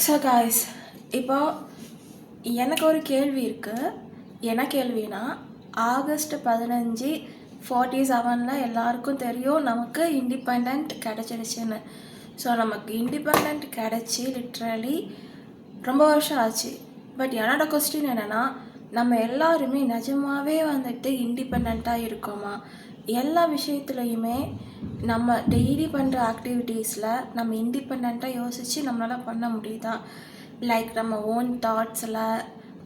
So guys, இப்போ எனக்கு ஒரு கேள்வி இருக்குது. என்ன கேள்வினா, ஆகஸ்ட் 15 47 எல்லாருக்கும் தெரியும் நமக்கு இண்டிபெண்ட் கிடச்சிடுச்சுன்னு. ஸோ நமக்கு இண்டிபெண்ட் கிடச்சி லிட்ரலி ரொம்ப வருஷம் ஆச்சு. பட் என்னோட கொஸ்டின் என்னென்னா, நம்ம எல்லாருமே நிஜமாகவே இண்டிபெண்ட்டாக இருக்கோமா? எல்லா விஷயத்துலையுமே நம்ம டெய்லி பண்ணுற ஆக்டிவிட்டீஸில் நம்ம இண்டிபெண்ட்டாக யோசித்து நம்மளால் பண்ண முடியுதா? லைக் நம்ம ஓன் தாட்ஸில்,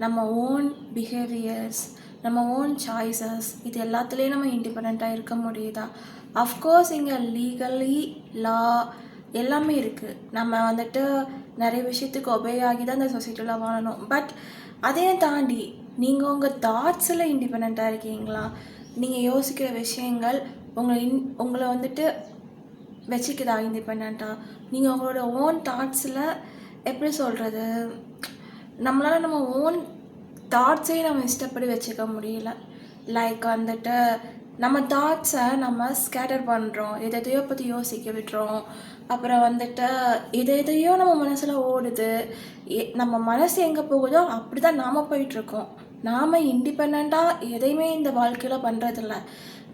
நம்ம ஓன் பிஹேவியர்ஸ், நம்ம ஓன் சாய்ஸஸ், இது எல்லாத்துலேயும் நம்ம இண்டிபெண்ட்டாக இருக்க முடியுதா? அஃப்கோர்ஸ் இங்கே லீகலி லா எல்லாமே இருக்குது. நம்ம நிறைய விஷயத்துக்கு ஒபே ஆகி தான் இந்த சொசைட்டியில் வாழணும். பட் அதையும் தாண்டி நீங்கள் உங்கள் தாட்ஸில் இண்டிபெண்ட்டாக இருக்கீங்களா? நீங்கள் யோசிக்கிற விஷயங்கள் உங்களை வச்சுக்குதா இண்டிபெண்ட்டாக? நீங்கள் உங்களோட ஓன் தாட்ஸில் எப்படி சொல்கிறது, நம்மளால் நம்ம ஓன் தாட்ஸே நம்ம இஷ்டப்படி வச்சுக்க முடியல. லைக் நம்ம தாட்ஸை நம்ம ஸ்கேட்டர் பண்ணுறோம், எதையோ பற்றி யோசிக்க விட்டுறோம். அப்புறம் எதையோ நம்ம மனசில் ஓடுது. நம்ம மனசு எங்கே போகுதோ அப்படி தான் நாம் போயிட்டுருக்கோம். நாம் இண்டிபெண்ட்டாக எதையுமே இந்த வாழ்க்கையில் பண்ணுறதில்ல.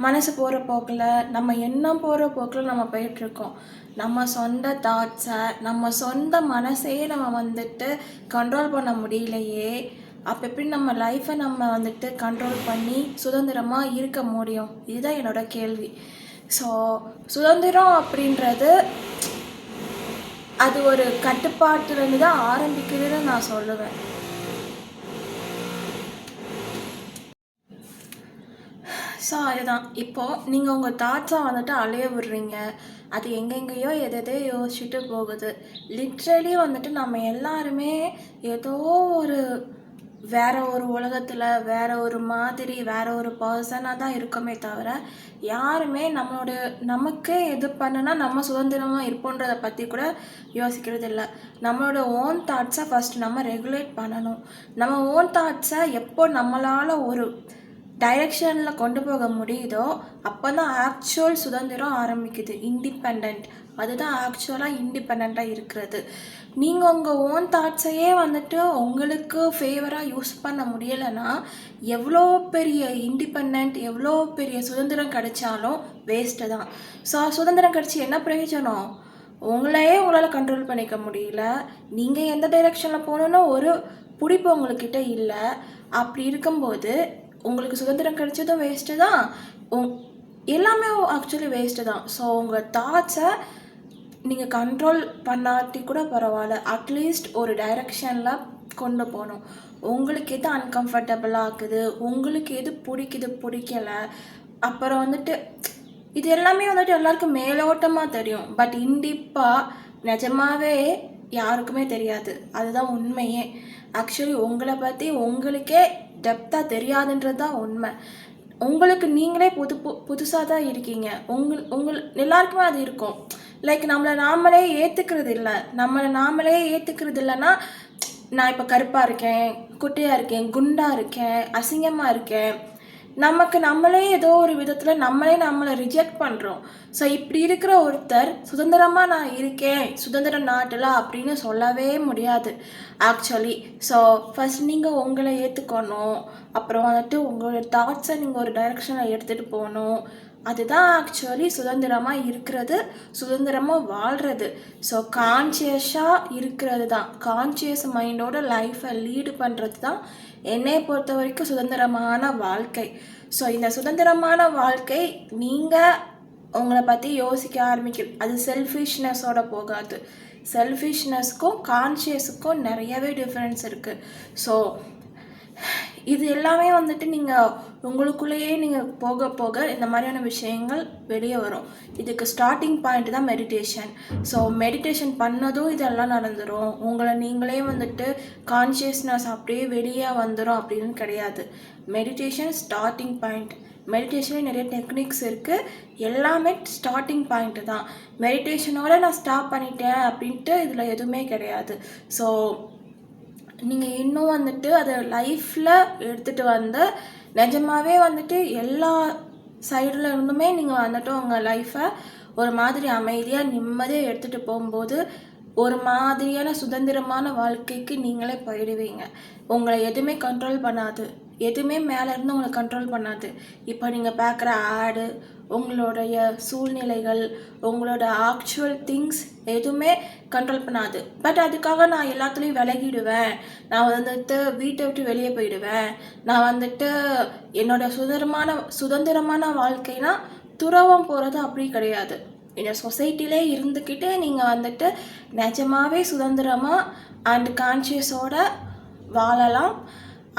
மனசு போகிற போக்கில், நம்ம எண்ணம் போகிற போக்கில் நம்ம போயிட்டுருக்கோம். நம்ம சொந்த தாட்ஸை, நம்ம சொந்த மனசையே நம்ம கண்ட்ரோல் பண்ண முடியலையே. அப்போ எப்படி நம்ம லைஃப்பை நம்ம கண்ட்ரோல் பண்ணி சுதந்திரமாக இருக்க முடியும்? இதுதான் என்னோடய கேள்வி. ஸோ சுதந்திரம் அப்படின்றது அது ஒரு கட்டுப்பாட்டுலேருந்து தான் ஆரம்பிக்குதுன்னு நான் சொல்லுவேன். ஸோ அதுதான், இப்போது நீங்கள் உங்கள் தாட்ஸை அலைய விடுறீங்க. அது எங்கெங்கேயோ எதையோ யோசிச்சுட்டு போகுது. லிட்ரலி நம்ம எல்லாருமே ஏதோ ஒரு வேறு ஒரு உலகத்தில், வேறு ஒரு மாதிரி, வேறு ஒரு பர்சனாக தான் இருக்கோமே தவிர, யாருமே நமக்கே எது பண்ணுனா நம்ம சுதந்திரமாக இருப்போன்றதை பற்றி கூட யோசிக்கிறது இல்லை. நம்மளோட ஓன் தாட்ஸை ஃபஸ்ட்டு நம்ம ரெகுலேட் பண்ணணும். நம்ம ஓன் தாட்ஸை எப்போ நம்மளால் ஒரு டைரெக்ஷனில் கொண்டு போக முடியுதோ அப்போ தான் ஆக்சுவல் சுதந்திரம் ஆரம்பிக்குது. இண்டிபெண்ட், அதுதான் ஆக்சுவலாக இண்டிபெண்ட்டாக இருக்கிறது. நீங்கள் உங்கள் ஓன் தாட்ஸையே உங்களுக்கு ஃபேவராக யூஸ் பண்ண முடியலைன்னா எவ்வளோ பெரிய இண்டிபெண்ட், எவ்வளோ பெரிய சுதந்திரம் கிடைச்சாலும் வேஸ்ட்டு தான். ஸோ சுதந்திரம் கிடைச்சி என்ன பிரயோஜனம்? உங்களால் கண்ட்ரோல் பண்ணிக்க முடியல. நீங்கள் எந்த டைரெக்ஷனில் போகணுன்னு ஒரு பிடிப்பு உங்கள்கிட்ட இல்லை. அப்படி இருக்கும்போது உங்களுக்கு சுதந்திரம் கிடைச்சதும் வேஸ்ட்டு தான், எல்லாமே ஆக்சுவலி வேஸ்ட்டு தான். ஸோ உங்கள் தாட்ஸை நீங்கள் கண்ட்ரோல் பண்ணாட்டி கூட பரவாயில்ல, அட்லீஸ்ட் ஒரு டைரெக்ஷனில் கொண்டு போகணும். உங்களுக்கு எது அன்கம்ஃபர்டபுளாக ஆகுது, உங்களுக்கு எது பிடிக்கலை, அப்புறம் இது எல்லாமே எல்லாருக்கும் மேலோட்டமாக தெரியும். பட் இண்டிப்பாக நிஜமாகவே யாருக்குமே தெரியாது. அதுதான் உண்மையே. ஆக்சுவலி உங்களை பற்றி உங்களுக்கே டெப்த்தாக தெரியாதுன்றது தான் உண்மை. உங்களுக்கு நீங்களே புதுசாக தான் இருக்கீங்க. எல்லாருக்குமே அது இருக்கும். லைக் நம்மளை நாமளே ஏற்றுக்கிறது இல்லை. நாமளே ஏற்றுக்கிறது இல்லைன்னா, நான் இப்போ கருப்பாக இருக்கேன், குட்டையாக இருக்கேன், குண்டாக இருக்கேன், அசிங்கமாக இருக்கேன், நம்மளே ஏதோ ஒரு விதத்தில் நம்மளை ரிஜெக்ட் பண்ணுறோம். ஸோ இப்படி இருக்கிற ஒருத்தர் சுதந்திரமாக நான் இருக்கேன் சுதந்திர நாட்டில் அப்படின்னு சொல்லவே முடியாது ஆக்சுவலி. ஸோ ஃபஸ்ட் நீங்கள் உங்களை ஏற்றுக்கணும். அப்புறம் உங்களோட தாட்ஸை நீங்கள் ஒரு டைரெக்ஷனில் எடுத்துகிட்டு போகணும். அதுதான் ஆக்சுவலி சுதந்திரமாக இருக்கிறது, சுதந்திரமாக வாழ்கிறது. ஸோ கான்ஷியஸாக இருக்கிறது தான், கான்ஷியஸ் மைண்டோட லைஃப்பை லீடு பண்ணுறது தான் என்னை பொறுத்த வரைக்கும் சுதந்திரமான வாழ்க்கை. ஸோ இந்த சுதந்திரமான வாழ்க்கை நீங்கள் உங்களை பற்றி யோசிக்க ஆரம்பிக்கிறது. அது செல்ஃபிஷ்னஸோட போகாது. செல்ஃபிஷ்னஸ்க்கும் கான்ஷியஸுக்கும் நிறையவே டிஃப்ரென்ஸ் இருக்குது. ஸோ இது எல்லாமே நீங்கள் உங்களுக்குள்ளேயே நீங்கள் போக போக இந்த மாதிரியான விஷயங்கள் வெளியே வரும். இதுக்கு ஸ்டார்டிங் பாயிண்ட் தான் மெடிடேஷன். ஸோ மெடிடேஷன் பண்ணதும் இதெல்லாம் நடந்துடும். உங்களை நீங்களே கான்ஷியஸ்னஸ் அப்படியே வெளியே வந்துடும் அப்படின்னு கிடையாது. Meditation starting point. மெடிடேஷன்லேயே நிறைய டெக்னிக்ஸ் இருக்குது. எல்லாமே ஸ்டார்டிங் பாயிண்ட்டு தான். மெடிடேஷனோட நான் ஸ்டாப் பண்ணிட்டேன் அப்படின்ட்டு இதில் எதுவுமே கிடையாது. ஸோ நீங்கள் இன்னும் அதை லைஃப்பில் எடுத்துகிட்டு வந்து நிஜமாகவே எல்லா சைடில் இருந்துமே நீங்கள் உங்கள் லைஃப்பை ஒரு மாதிரி அமைதியாக நிம்மதியாக எடுத்துகிட்டு போகும்போது ஒரு மாதிரியான சுதந்திரமான வாழ்க்கைக்கு நீங்களே போயிடுவீங்க. உங்களை எதுவுமே கண்ட்ரோல் பண்ணாது. எதுவுமே மேலேருந்து உங்களை கண்ட்ரோல் பண்ணாது. இப்போ நீங்கள் பார்க்குற ஆடு, உங்களுடைய சூழ்நிலைகள், உங்களோட ஆக்சுவல் திங்ஸ் எதுவுமே கண்ட்ரோல் பண்ணாது. பட் அதுக்காக நான் எல்லாத்துலேயும் விலகிடுவேன், நான் வந்துட்டு வீட்டை விட்டு வெளியே போயிடுவேன், நான் வந்துட்டு என்னோட சுதந்திரமான வாழ்க்கைனா துறவம் போகிறது அப்படி கிடையாது. இந்த சொசைட்டிலே இருந்துக்கிட்டு நீங்கள் வந்துட்டு நிஜமாவே சுதந்திரமாக அண்ட் கான்ஷியஸோட வாழலாம்.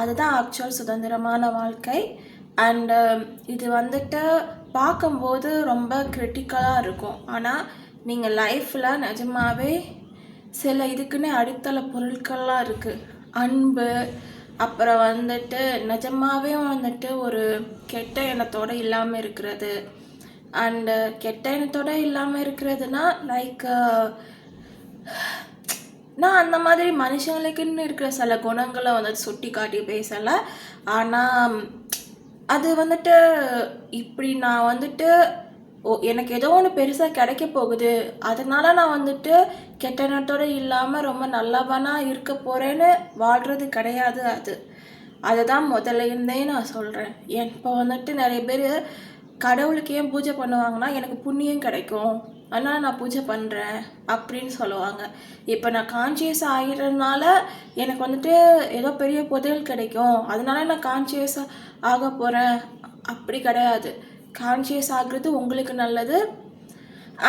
அதுதான் ஆக்சுவல் சுதந்திரமான வாழ்க்கை. அண்டு இது வந்துட்டு பார்க்கும்போது ரொம்ப கிரிட்டிக்கலாக இருக்கும். ஆனால் நீங்கள் லைஃப்பில் நிஜமாவே சில இதுக்குன்னே அடித்தள பொருட்கள்லாம் இருக்குது. அன்பு, அப்புறம் வந்துட்டு நிஜமாவே வந்துட்டு ஒரு கெட்ட எண்ணத்தோடு இல்லாமல் இருக்கிறது. அண்டு கெட்ட எண்ணத்தோடு இல்லாமல் இருக்கிறதுனா லைக் நான் அந்த மாதிரி மனுஷங்களுக்குன்னு இருக்கிற சில குணங்களை வந்துட்டு சுட்டி காட்டி பேசலை. ஆனால் அது வந்துட்டு இப்படி நான் வந்துட்டு எனக்கு ஏதோ ஒன்று பெருசாக கிடைக்க போகுது, அதனால் நான் வந்துட்டு கெட்ட எண்ணத்தோடு இல்லாமல் ரொம்ப நல்லவனாக இருக்க போகிறேன்னு வாழ்கிறது கிடையாது. அதுதான் முதல்ல இருந்தே நான் சொல்கிறேன். இப்போ வந்துட்டு நிறைய பேர் கடவுளுக்கு ஏன் பூஜை பண்ணுவாங்கன்னா எனக்கு புண்ணியம் கிடைக்கும், ஆனால் நான் பூஜை பண்ணுறேன் அப்படின்னு சொல்லுவாங்க. இப்போ நான் கான்ஷியஸ் ஆகிறதுனால எனக்கு வந்துட்டு ஏதோ பெரிய புதையல் கிடைக்கும், அதனால நான் கான்ஷியஸாக ஆக போகிறேன் அப்படி கிடையாது. கான்ஷியஸ் ஆகுறது உங்களுக்கு நல்லது.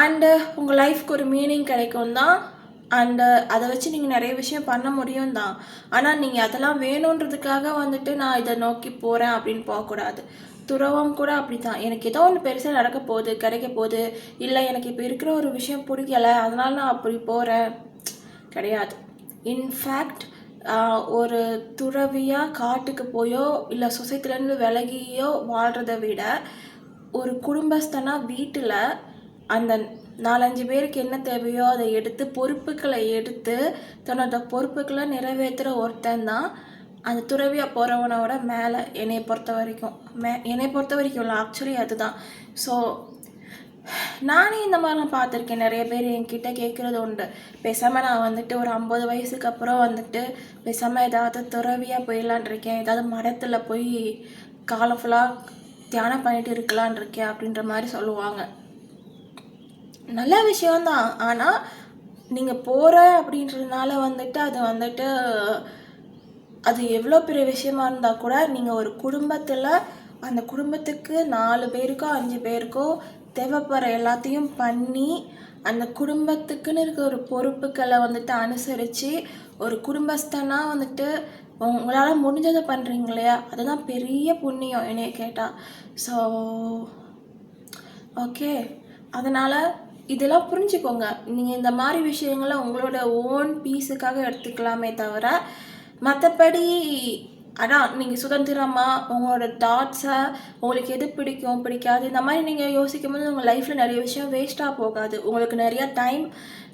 அண்டு உங்கள் லைஃப்க்கு ஒரு மீனிங் கிடைக்கும் தான். அண்டு அதை வச்சு நீங்கள் நிறைய விஷயம் பண்ண முடியும் தான். ஆனால் நீங்கள் அதெல்லாம் வேணுன்றதுக்காக வந்துட்டு நான் இதை நோக்கி போகிறேன் அப்படின்னு போகக்கூடாது. துறவம் கூட அப்படி தான். எனக்கு ஏதோ ஒன்று பெருசாக நடக்க போகுது, கிடைக்க போகுது, இல்லை எனக்கு இப்போ இருக்கிற ஒரு விஷயம் பிடிக்கலை அதனால நான் அப்படி போகிறேன் கிடையாது. இன்ஃபேக்ட் ஒரு துறவியாக காட்டுக்கு போயோ இல்லை சொசைட்டிலேருந்து விலகியோ வாழ்கிறத விட ஒரு குடும்பஸ்தனாக வீட்டில் அந்த 4-5 பேருக்கு என்ன தேவையோ அதை எடுத்து பொறுப்புகளை எடுத்து தன்னோட பொறுப்புகளை நிறைவேற்றுற ஒருத்தன் தான் அந்த துறவியாக போகிறவனோட மேலே. என்னை பொறுத்த வரைக்கும் இல்லை, ஆக்சுவலி அதுதான். ஸோ நானே இந்த மாதிரிலாம் பார்த்துருக்கேன். நிறைய பேர் என்கிட்ட கேட்குறது உண்டு, பேசாமல் நான் வந்துட்டு ஒரு 50 வயசுக்கு அப்புறம் வந்துட்டு பேசாமல் ஏதாவது துறவியாக போயிடலான் இருக்கேன், ஏதாவது மடத்தில் போய் காலம் ஃபுல்லாக தியானம் பண்ணிட்டு இருக்கலான் இருக்கேன் அப்படின்ற மாதிரி சொல்லுவாங்க. நல்ல விஷயம்தான். ஆனால் நீங்கள் போகிற அப்படின்றதுனால வந்துட்டு அது எவ்வளோ பெரிய விஷயமா இருந்தால் கூட நீங்கள் ஒரு குடும்பத்தில் அந்த குடும்பத்துக்கு 4 பேருக்கோ 5 பேருக்கோ தேவைப்படுற எல்லாத்தையும் பண்ணி அந்த குடும்பத்துக்குன்னு இருக்க ஒரு பொறுப்புகளை வந்துட்டு அனுசரித்து ஒரு குடும்பஸ்தனாக வந்துட்டு உங்களால் முடிஞ்சதை பண்ணுறீங்க இல்லையா, அதுதான் பெரிய புண்ணியம் என்னைய கேட்டால். ஸோ ஓகே, அதனால் இதெல்லாம் புரிஞ்சுக்கோங்க. நீங்கள் இந்த மாதிரி விஷயங்களை உங்களோட ஓன் பீஸுக்காக எடுத்துக்கலாமே தவிர மற்றபடி அதான் நீங்கள் சுதந்திரமாக உங்களோட தாட்ஸை உங்களுக்கு எது பிடிக்கும் பிடிக்காது இந்த மாதிரி நீங்கள் யோசிக்கும் போது உங்கள் லைஃப்பில் நிறைய விஷயம் வேஸ்ட்டாக போகாது. உங்களுக்கு நிறையா டைம்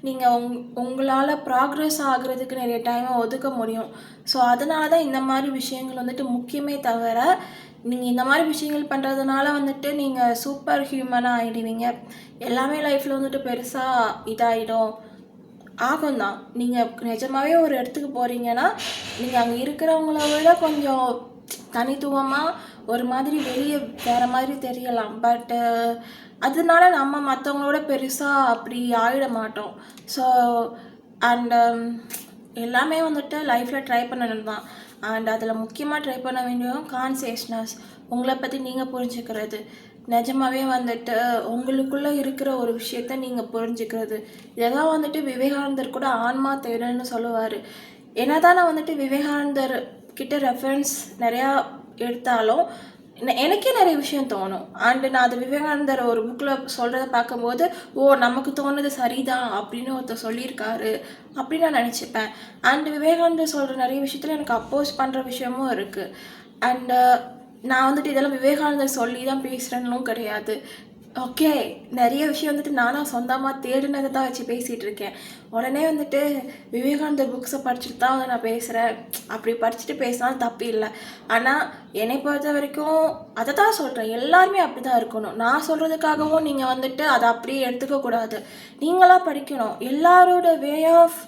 நீங்கள் உங்களால் ப்ராக்ரெஸ் ஆகுறதுக்கு நிறைய டைமை ஒதுக்க முடியும். ஸோ அதனால தான் இந்த மாதிரி விஷயங்கள் வந்துட்டு முக்கியமே தவிர நீங்கள் இந்த மாதிரி விஷயங்கள் பண்ணுறதுனால வந்துட்டு நீங்கள் சூப்பர் ஹியூமனாக ஆகிடுவீங்க, எல்லாமே லைஃப்பில் வந்துட்டு பெருசாக இதாகிடும் ஆகும் தான். நீங்கள் நிஜமாகவே ஒரு இடத்துக்கு போகிறீங்கன்னா நீங்கள் அங்கே இருக்கிறவங்கள விட கொஞ்சம் தனித்துவமாக ஒரு மாதிரி வெளியே வேறு மாதிரி தெரியலாம். பட்டு அதனால நம்ம மற்றவங்களோட பெருசாக அப்படி ஆகிட மாட்டோம். ஸோ அண்டு எல்லாமே வந்துட்டு லைஃப்பில் ட்ரை பண்ணணும் தான். அண்ட் அதில் முக்கியமாக ட்ரை பண்ண வேண்டியதும் கான்சியஸ்னஸ், உங்களை பற்றி நீங்கள் புரிஞ்சுக்கிறது, நிஜமாகவே வந்துட்டு உங்களுக்குள்ளே இருக்கிற ஒரு விஷயத்த நீங்கள் புரிஞ்சுக்கிறது. இதெல்லாம் வந்துட்டு விவேகானந்தர் கூட ஆன்மா தேடல்னு சொல்லுவார். என்னதான் நான் வந்துட்டு விவேகானந்தர் கிட்ட ரெஃபரன்ஸ் நிறையா எடுத்தாலும் எனக்கே நிறைய விஷயம் தோணும். அண்டு நான் அது விவேகானந்தர் ஒரு புக்கில் சொல்கிறத பார்க்கும்போது நமக்கு தோணுது சரிதான் அப்படின்னு ஒருத்தர் சொல்லியிருக்காரு அப்படின்னு நான் நினச்சிப்பேன். அண்டு விவேகானந்தர் சொல்கிற நிறைய விஷயத்தில் எனக்கு அப்போஸ் பண்ணுற விஷயமும் இருக்குது. அண்டு நான் வந்துட்டு இதெல்லாம் விவேகானந்தர் சொல்லி தான் பேசுகிறேன்னும் கிடையாது. ஓகே. நெறைய விஷயம் வந்துட்டு நானா சொந்தமா தேடுனத தான் வச்சு பேசிட்டு இருக்கேன். உடனே வந்துட்டு விவேகானந்தர் புக்ஸ படிச்சுட்டு தான் வந்து நான் பேசுறேன். அப்படி படிச்சுட்டு பேசினாலும் தப்பு இல்ல. ஆனா, என்னை பொறுத்தவரைக்கும் அத தான் சொல்றேன். எல்லாருமே அப்படிதான் இருக்கணும். நான் சொல்றதுக்காகவும் நீங்க வந்துட்டு அத அப்படியே எடுத்துக்க கூடாது. நீங்களா படிக்கணும். எல்லாரோட வே ஆஃப்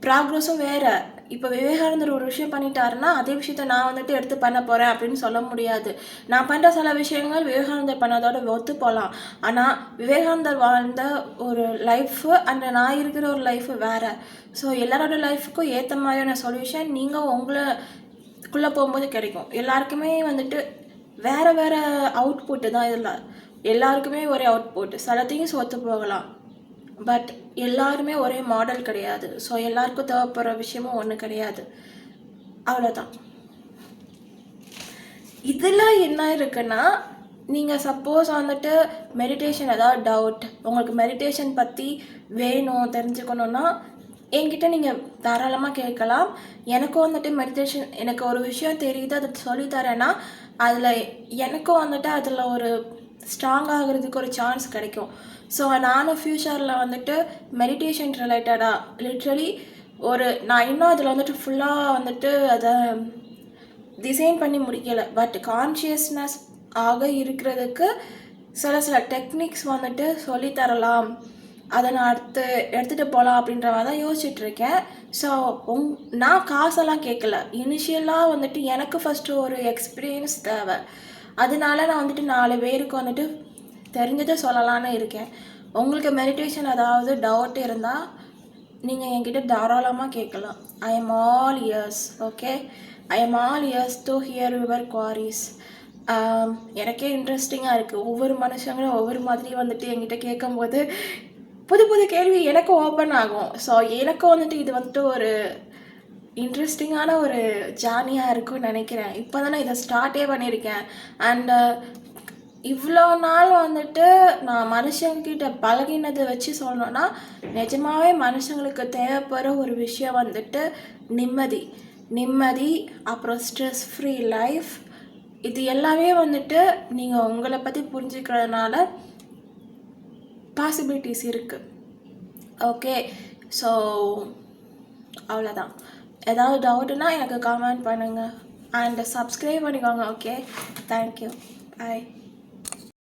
ப்ராக்ரஸும் வேற. இப்ப விவேகானந்தர் ஒரு விஷயம் பண்ணிட்டாருன்னா, அதே விஷயத்த நான் வந்துட்டு எடுத்து பண்ண போறேன் அப்படின்னு சொல்ல முடியாது. நான் பண்ற சில விஷயங்கள் விவேகானந்தர் பண்ணதோட ஒத்து போலாம். ஆனா, விவேகானந்தர் வாழ்ந்த ஒரு லைஃபு அண்ட் நான் இருக்கிற ஒரு லைஃபு வேற. ஸோ எல்லாரோட லைஃப்க்கும் ஏத்த மாதிரியான சொல்யூஷன் நீங்க உங்களுக்குள்ள போகும்போது கிடைக்கும். எல்லாருக்குமே வந்துட்டு வேற வேற அவுட்புட் தான் இதுல. எல்லாருக்குமே ஒரே அவுட்புட். சில திங்ஸ் ஒத்து போகலாம். பட் எல்லாருமே ஒரே மாடல் கிடையாது. ஸோ எல்லாருக்கும் தேவைப்படுற விஷயமும் ஒன்று கிடையாது. அவ்வளோதான். இதில் என்ன இருக்குன்னா, நீங்கள் சப்போஸ் வந்துட்டு மெடிடேஷன் ஏதாவது டவுட், உங்களுக்கு மெடிடேஷன் பற்றி வேணும் தெரிஞ்சுக்கணுன்னா, என்கிட்ட நீங்கள் தாராளமாக கேட்கலாம். எனக்கும் வந்துட்டு மெடிடேஷன் எனக்கு ஒரு விஷயம் தெரியுது, அதை சொல்லித்தரேன்னா, அதில் எனக்கும் வந்துட்டு அதில் ஒரு ஸ்ட்ராங் ஆகிறதுக்கு ஒரு சான்ஸ் கிடைக்கும். ஸோ நானும் ஃப்யூச்சரில் வந்துட்டு மெடிடேஷன் ரிலேட்டடாக லிட்ரலி நான் இன்னும் அதில் வந்துட்டு ஃபுல்லாக வந்துட்டு அதை டிசைன் பண்ணி முடிக்கலை. பட் கான்ஷியஸ்னஸ் ஆக இருக்கிறதுக்கு சில டெக்னிக்ஸ் வந்துட்டு சொல்லித்தரலாம். அதை நான் எடுத்துகிட்டு போகலாம் அப்படின்ற மாதிரி தான் யோசிச்சுட்ருக்கேன். ஸோ நான் காசெல்லாம் கேட்கல. இனிஷியலாக வந்துட்டு எனக்கு ஃபஸ்ட்டு ஒரு எக்ஸ்பீரியன்ஸ் தேவை. அதனால நான் வந்துட்டு 4 பேருக்கு வந்துட்டு தெரிஞ்சதை சொல்லலான்னு இருக்கேன். உங்களுக்கு மெடிடேஷன் ஏதாவது டவுட் இருந்தால் நீங்கள் என்கிட்ட தாராளமாக கேட்கலாம். I am all years. Okay, I am all years to hear your queries. எனக்கே இன்ட்ரெஸ்டிங்காக இருக்குது. ஒவ்வொரு மனுஷங்களும் ஒவ்வொரு மாதிரி வந்துட்டு என்கிட்ட கேட்கும்போது புது புது கேள்வி எனக்கும் ஓப்பன் ஆகும். ஸோ எனக்கும் வந்துட்டு இது வந்துட்டு ஒரு இன்ட்ரெஸ்டிங்கான ஒரு ஜேர்னியாக இருக்கும்னு நினைக்கிறேன். இப்போ தானே இதை ஸ்டார்ட்டே பண்ணியிருக்கேன். அண்டு இவ்வளோ நாள் வந்துட்டு நான் மனுஷங்கிட்ட பழகினதை வச்சு சொல்லணுன்னா, நிஜமாவே மனுஷங்களுக்கு தேவைப்படுற ஒரு விஷயம் வந்துட்டு நிம்மதி, அப்புறம் ஸ்ட்ரெஸ் ஃப்ரீ லைஃப். இது எல்லாமே வந்துட்டு நீங்கள் உங்களை பற்றி புரிஞ்சுக்கிறதுனால பாசிபிலிட்டிஸ் இருக்குது. ஓகே, ஸோ அவ்வளோதான். ஏதாவது டவுட்டுன்னா எனக்கு கமெண்ட் பண்ணுங்கள். அண்ட் சப்ஸ்கிரைப் பண்ணிக்கோங்க. Okay, thank you. பாய்.